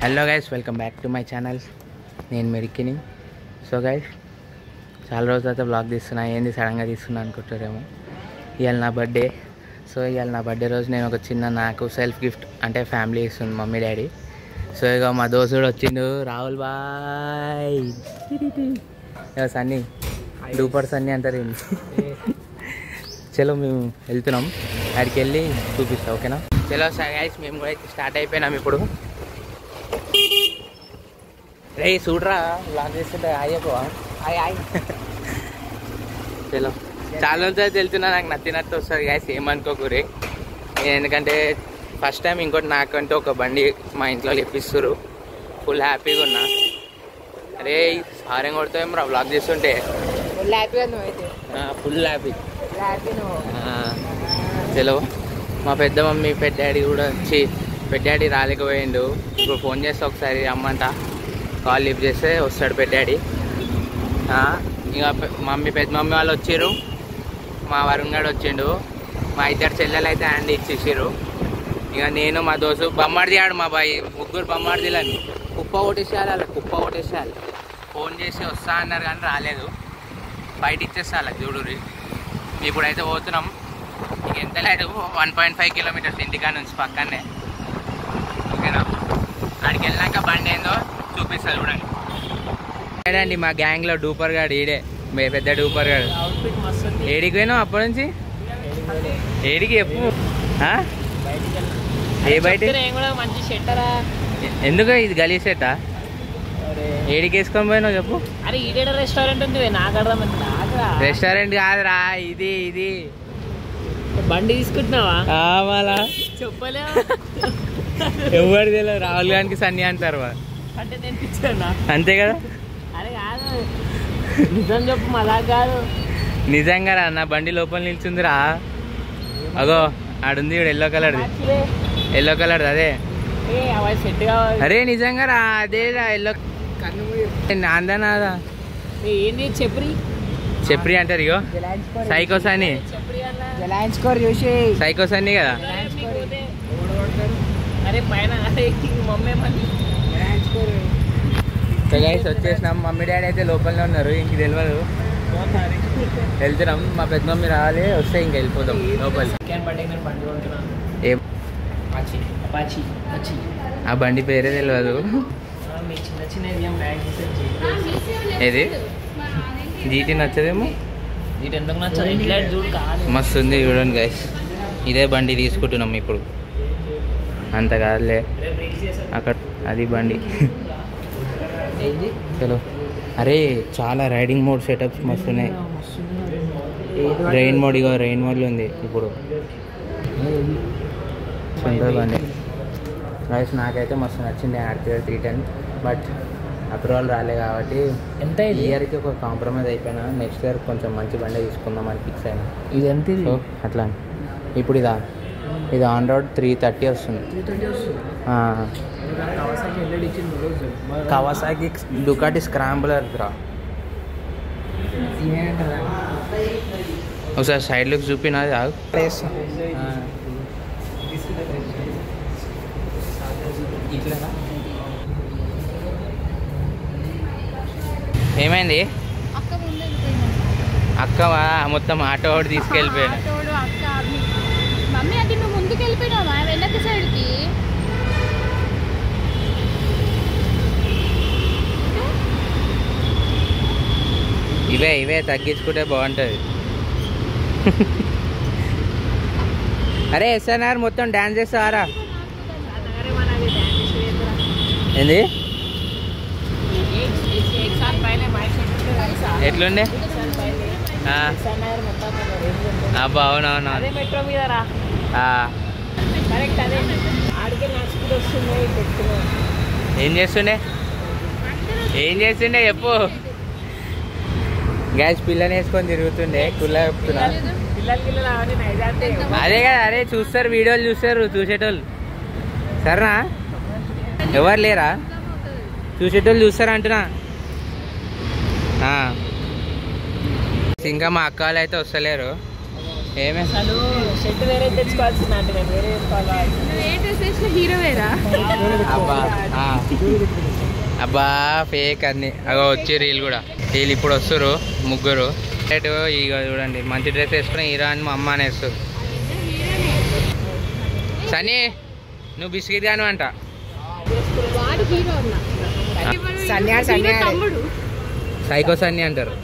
Hello guys, welcome back to my channel. నేను మెరికిని. So guys, చాలా రోజుల తర్వాత బ్లాగ్ తీస్తున్నా. ఏంది సడన్గా తీస్తున్నా అనుకుంటారేమో. ఇవాళ నా బర్త్డే. సో ఇవాళ నా బర్త్డే రోజు నేను ఒక చిన్న నాకు సెల్ఫ్ గిఫ్ట్ అంటే ఫ్యామిలీ ఇస్తుంది, మమ్మీ డాడీ. సో ఇక మా దోస్తుడు వచ్చిండు, రాహుల్ బాయ్. ఇక సన్నీ డూపర్ సన్నీ అంటారు. చలో మేము వెళ్తున్నాం, అక్కడికి వెళ్ళి చూపిస్తాం, ఓకేనా? చలో గైస్, మేము కూడా అయితే స్టార్ట్ అయిపోయినాం ఇప్పుడు. రే చూడరా, బ్లాగ్ చేస్తుంటే అయ్యకువా హాయ్. చలో, చాలా రోజులు వెళ్తున్నా, నాకు నచ్చినట్టు వస్తుంది గైస్, ఏమనుకోకూరి. ఎందుకంటే ఫస్ట్ టైం ఇంకోటి నాకంటే ఒక బండి మా ఇంట్లో తెప్పిస్తారు. ఫుల్ హ్యాపీగా ఉన్నా. అరే సారేం కొడతావేం రా బ్లాగ్ చేస్తుంటే. ఫుల్ హ్యాపీగా నువ్వైతే ఫుల్ హ్యాపీ. నువ్వు. చలో, మా పెద్ద మమ్మీ పెద్ద డాడీ కూడా వచ్చి, పెద్ద డాడీ రాలేకపోయిండు. ఇప్పుడు ఫోన్ చేస్తే ఒకసారి రమ్మంట, కాల్ లిఫ్ట్ చేస్తే వస్తాడు పెద్ద డాడీ. ఇక మమ్మీ పెద్ద మమ్మీ వాళ్ళు వచ్చారు, మా వరుణ్ గారు వచ్చిండు, మా ఇద్దరు చెల్లెలు అయితే హ్యాండ్ ఇచ్చేసారు. ఇక నేను మా దోస్తు బొమ్మాడిది ఆడు, మా బాయ్ ముగ్గురు బొమ్మాడిదిలని కుప్ప కొట్టేసేయాలి, అలా కుప్ప కొట్టేసేయాలి. ఫోన్ చేసి వస్తా అన్నారు కానీ రాలేదు. బయట ఇచ్చేస్తా అలా చూడురి. ఇప్పుడైతే పోతున్నాం. ఇక ఎంత లేదు, 1.5 కిలోమీటర్స్ ఇంటికా నుంచి పక్కనే, ఓకేనా? అక్కడికి వెళ్ళాక బండి ఏందో చూపిస్తా చూడండి. అండి మా గ్యాంగ్లో డూపర్ గాడు ఈడే, పెద్ద డూపర్ గాడు. ఏడికి పోయినావు అప్పటి నుంచి? ఏడికి చెప్పు. ఏ బయట? ఎందుకు ఇది గలీ సెట్టా? ఏడికి వేసుకొని పోయినావు చెప్పు. అరే ఈడే రెస్టారెంట్ ఉంది, నాకు అర్థమైంది. రెస్టారెంట్ కాదురా, ఇది ఇది బండి తీసుకుంటున్నావా? మళ్ళా చెప్పలే. ఎవరు తెలియదు, రాహుల్ గారికి సన్నీ అంటారు అంటే నేను పిచ్చానా? అంతే కదా. అరే కాదు, నిజం చెప్పు, మళ్ళా కాదు. నిజంగా రా, నా బండి లోపల నిల్చుందిరా. అగో ఆడుంది ఎల్లో కలర్, ఎల్లో కలర్ అదే. సెట్ కావాలి. అరే నిజంగా రా, అదే రా ఎల్లో. నాందనాదా ఏంది చెప్పరి చెప్పరి అంటారు. ఇగో సైకో సన్నీ, సైకో సన్నీ కదా. అరే పైన మమ్మీ గైస్ వచ్చేసినాం. మమ్మీ డాడీ అయితే లోపలనే ఉన్నారు, ఇంక తెలియదు. వెళ్తున్నాం, మా పెద్ద మమ్మీ రావాలి, వస్తే ఇంక వెళ్ళిపోతాం లోపల. ఏం ఆ బండి పేరే తెలియదు. ఏది జీటీ నచ్చదేమో, మస్తు ఉంది చూడండి గైస్. ఇదే బండి తీసుకుంటున్నాం ఇప్పుడు. అంత కాదులే, అక్కడ అది బండి. చలో. అరే చాలా రైడింగ్ మోడ్ సెటప్స్ మస్తు ఉన్నాయి. రెయిన్ మోడ్, ఇగో రెయిన్ మోడ్లో ఉంది ఇప్పుడు. సొంత బండి గైస్, నాకైతే మస్తు నచ్చింది RTR 310. బట్ అప్రూవల్ రాలే కాబట్టి ఎంత ఇయర్కి ఒక కాంప్రమైజ్ అయిపోయినా. నెక్స్ట్ ఇయర్ కొంచెం మంచి బండి తీసుకుందాం అని ఫిక్స్ అయినా. ఇది ఎంత? సో అట్లా ఇప్పుడు ఇది ఆన్ రోడ్ 330 వస్తుంది. కవాసాకి డుకాటి స్క్రాంబ్లర్ రా. ఒకసారి సైడ్ లుక్ చూపినది. ఏమైంది అక్క? మొత్తం ఆటో వాడు తీసుకెళ్ళిపోయాడు. మమ్మీ అది నువ్వు ముందుకు వెళ్ళిపోయినావా వెనక సైడ్కి? ఇవే తగ్గించుకుంటే బాగుంటుంది. అరే SNR మొత్తం డాన్స్ చేస్తారా? ఏంది ఎట్లుండే? అవునవును. ఏం చేస్తుండే చెప్పు. గ్యాస్ పిల్లని వేసుకొని తిరుగుతుండే కుల్లా చెప్తున్నా. అదే కదా, అరే చూస్తారు, వీడియోలు చూస్తారు చూసేటోళ్ళు. సరేనా? ఎవరు లేరా చూసేటోళ్ళు? చూస్తారా అంటున్నా. ఇంకా మా అక్క వాళ్ళు అయితే వస్తలేరు. ఏమే అసలు షర్ట్ వేరే తెచ్చుకోవాల్సింది అంటే నేను వేరే వేసుకోవాలా ఏ డ్రెస్ వేసిన హీరో వేరా అబ్బా అబ్బా ఫేక్ అన్ని అగో వచ్చి రీల్ కూడా వీళ్ళు ఇప్పుడు వస్తారు ముగ్గురు ఇక చూడండి మంచి డ్రెస్ వేసుకుని హీరో అని మా అమ్మ అనేస్తారు. సనీ నువ్వు బిస్కెట్ గాను అంట వాడు హీరో తమ్ముడు సైకో సన్నీ అంటారు.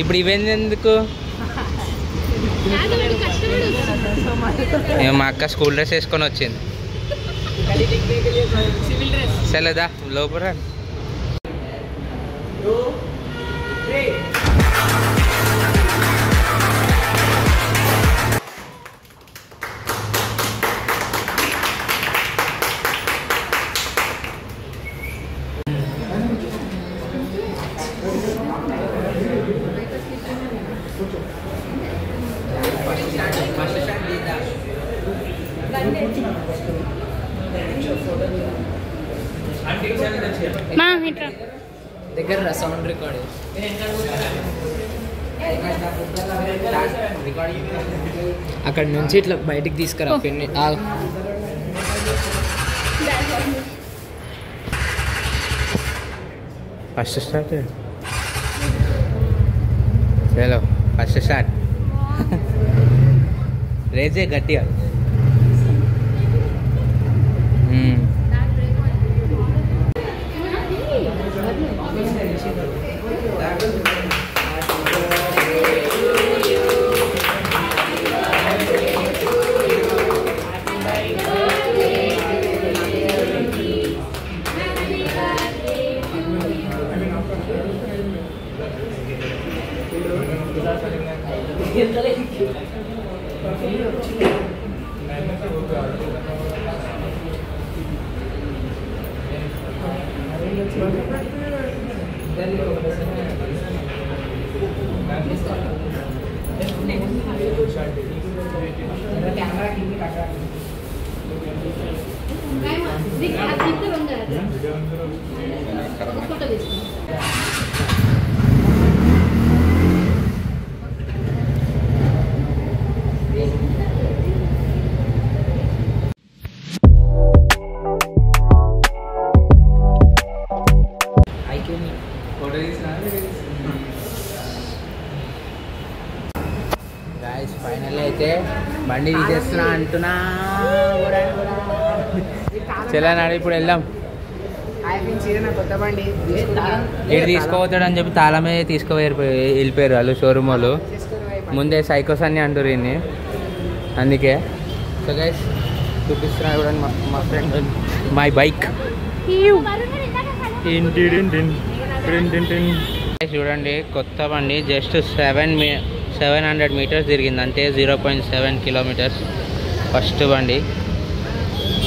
ఇప్పుడు ఇవేంది ఎందుకు మా అక్క స్కూల్ డ్రెస్ వేసుకొని వచ్చింది. సరేదా లోపల దగ్గర సౌండ్ రికార్డ్ అక్కడ నుంచి ఇట్లా బయటికి తీసుకురా పెన్ని ఫస్ట్ స్టార్ట్ చలో ఫస్ట్ స్టార్ట్ రేజే గట్టిగా గాయ్స్ ఫైనల్ అయితే బండి తీసేస్తున్నా అంటున్నా చెల్లనాడు ఇప్పుడు వెళ్దాం ఇటు తీసుకోపోతాడు అని చెప్పి తాళమే వెళ్ళిపోయారు వాళ్ళు షోరూమ్ వాళ్ళు ముందే సైకోస్ అని అంటారు ఈయన్ని అందుకే సో గైస్ చూపిస్తున్నా చూడండి మా ఫ్రెండ్ మై బైక్ చూడండి కొత్త బండి జస్ట్ 700 మీటర్స్ తిరిగింది అంటే 0.7 కిలోమీటర్స్ ఫస్ట్ బండి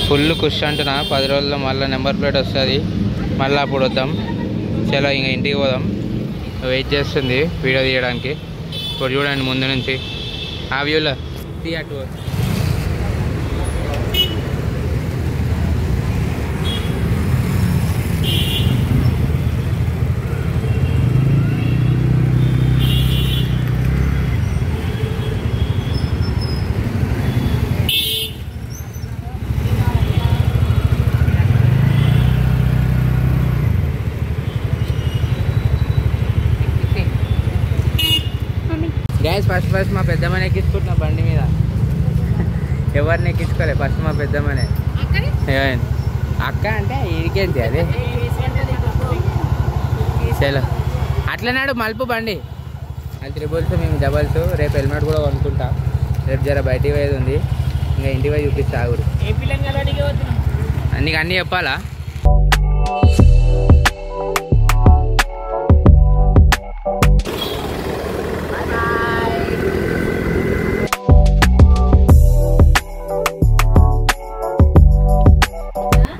ఫుల్ కుష్ అంటున్నా 10 రోజుల్లో మళ్ళీ నెంబర్ ప్లేట్ వస్తుంది మళ్ళీ అప్పుడు వద్దాం చలో ఇంకా ఇంటికి పోదాం వెయిట్ చేస్తుంది వీడియో తీయడానికి ఇప్పుడు చూడండి ముందు నుంచి ఆ వ్యూలో తీయటు గ్యాస్ ఫస్ట్ మా పెద్దమ్మని ఎక్కించుకుంటున్నా బండి మీద ఎవరిని ఎక్కించుకోలే ఫస్ట్ మా పెద్దమ్మనే అక్క అంటే ఇడికేంటి అదే చలో అట్లనాడు మలుపు బండి అది త్రిబుల్స్ మేము డబల్స్ రేపు హెల్మెట్ కూడా కొనుక్కుంటా రేపు జర బయటికి పోయేది ఉంది ఇంకా ఇంటికి పోయి చూపిస్తా ఆగుడు నీకు అన్నీ చెప్పాలా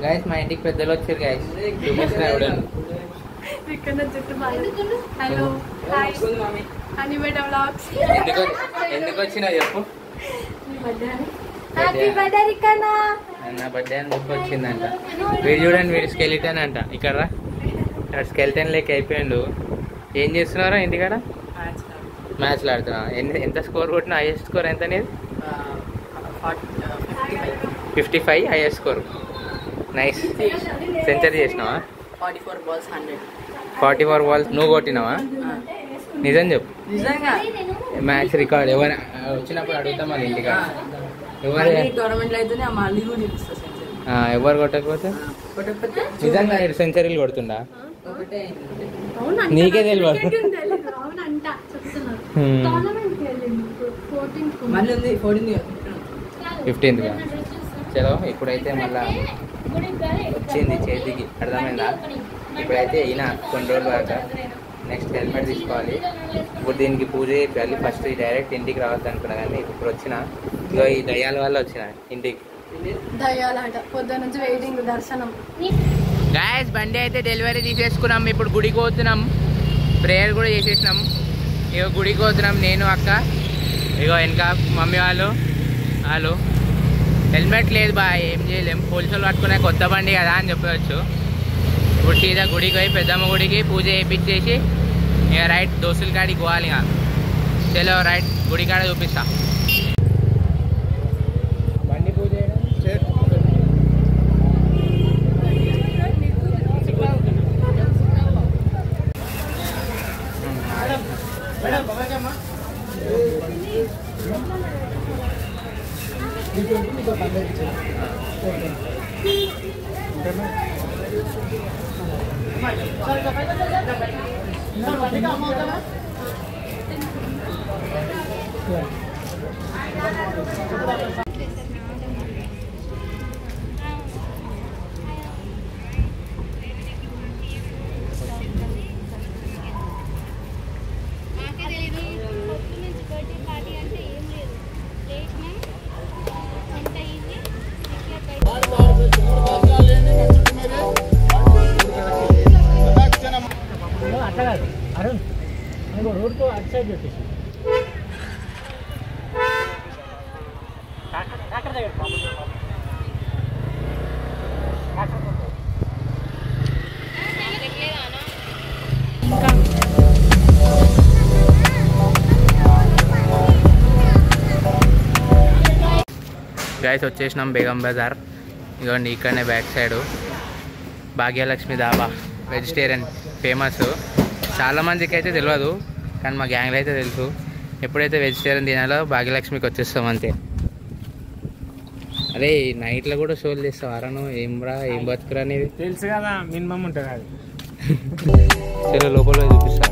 గైస్ మా ఇంటికి పెద్దలు వచ్చారు గైస్ చూపిస్తున్నా చూడండి హలో అనిమేట వ్లాగ్స్ ఎందుకు వచ్చినా చెప్పు హ్యాపీ బర్త్డే రికన్నా నా బర్త్డే అని చెప్పి వచ్చిందంట వీడు చూడండి వీడు స్కెలిటన్ అంట ఇక్కడ స్కెల్టన్ లెక్క అయిపోయిండు. ఏం చేస్తున్నారా ఇంటికాడ? మ్యాచ్లు ఆడుతున్నా. ఎంత స్కోర్ కొట్టినా? హైయెస్ట్ స్కోర్ ఎంత అనేది? 55 హైయెస్ట్ స్కోర్. నైస్. సెంచరీ చేసినావా? 44 బాల్స్ నువ్వు కొట్టినావా? నిజం చెప్పు. మ్యాచ్ రికార్డ్ ఎవరు వచ్చినప్పుడు అడుగుతాం వాళ్ళ ఇంటికాడ. ఎవరు కొట్టకపోతే నిజంగా సెంచరీలు కొడుతుండా? నీకే తెలియదు. 15th చలో. ఇప్పుడైతే మళ్ళా వచ్చింది చేతికి, అర్థమైందా? ఇప్పుడైతే అయినా కొన్ని రోజులు దాకా నెక్స్ట్ హెల్మెట్ తీసుకోవాలి. ఇప్పుడు దీనికి పూజ చేయాలి. ఫస్ట్ డైరెక్ట్ ఇంటికి రావద్దు అనుకున్నా, కానీ ఇప్పుడు వచ్చిన ఇగో ఈ దయ్యాల వల్ల వచ్చిన ఇంటికి. గాయస్ బండి అయితే డెలివరీ తీసేసుకున్నాం. ఇప్పుడు గుడికి పోతున్నాం. ప్రేయర్ కూడా చేసేసినాం. ఇగో గుడికి పోతున్నాం నేను, అక్క. ఇగో వెనక మమ్మీ వాళ్ళు హెల్మెట్ లేదు బా, ఏం చేయలేం. పోలీసులు పట్టుకునే కొత్త బండి కదా అని చెప్పవచ్చు. ఇప్పుడు సీదా గుడికి పోయి పెద్దమ్మ గుడికి పూజ చేయించేసి ఇక రైట్ దోస్తుల కాడికి పోవాలి. ఇక చలో రైట్ గుడి కాడ చూపిస్తా. బండి పూజ అట్లా కాదు అరుణ్, రోడ్కు అటు సైడ్ పెట్టేసి గైస్ వచ్చేసినాం బేగం బజార్. ఇదిగోండి ఇక్కడనే back side Bhagyalakshmi dhaba vegetarian famous. చాలామందికి అయితే తెలియదు, కానీ మా గ్యాంగ్లో అయితే తెలుసు. ఎప్పుడైతే వెజిటేరియన్ తినాలో భాగ్యలక్ష్మికి వచ్చేస్తాం అంతే. అరే నైట్లో కూడా షోలు చేస్తావు అరను, ఏం రా ఏం బతుకురా అనేది తెలుసు కదా, మినిమం ఉంటుంది అది. సరే లోపల చూపిస్తా.